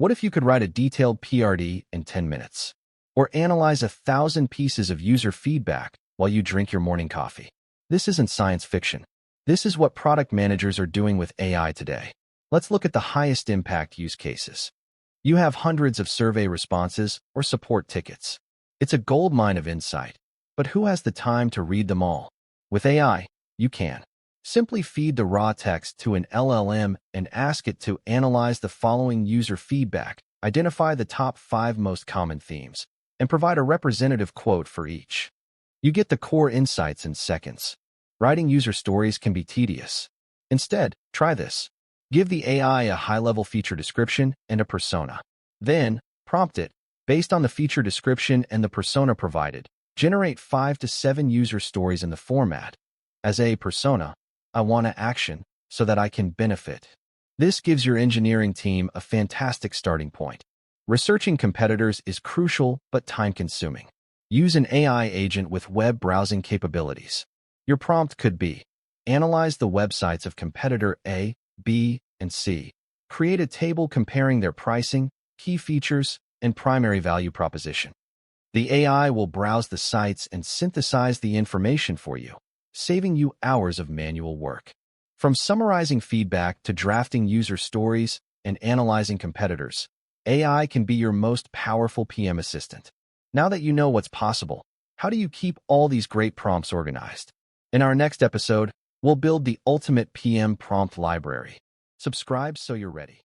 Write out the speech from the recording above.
What if you could write a detailed PRD in 10 minutes? Or analyze 1,000 pieces of user feedback while you drink your morning coffee? This isn't science fiction. This is what product managers are doing with AI today. Let's look at the highest impact use cases. You have hundreds of survey responses or support tickets. It's a goldmine of insight. But who has the time to read them all? With AI, you can. Simply feed the raw text to an LLM and ask it to analyze the following user feedback, identify the top 5 most common themes, and provide a representative quote for each. You get the core insights in seconds. Writing user stories can be tedious. Instead, try this. Give the AI a high-level feature description and a persona. Then, prompt it. Based on the feature description and the persona provided, generate 5 to 7 user stories in the format. As a persona, I want to action so that I can benefit. This gives your engineering team a fantastic starting point. Researching competitors is crucial but time-consuming. Use an AI agent with web browsing capabilities. Your prompt could be, analyze the websites of competitor A, B, and C. Create a table comparing their pricing, key features, and primary value proposition. The AI will browse the sites and synthesize the information for you, saving you hours of manual work. From summarizing feedback to drafting user stories and analyzing competitors, AI can be your most powerful PM assistant. Now that you know what's possible, how do you keep all these great prompts organized? In our next episode, we'll build the ultimate PM prompt library. Subscribe so you're ready.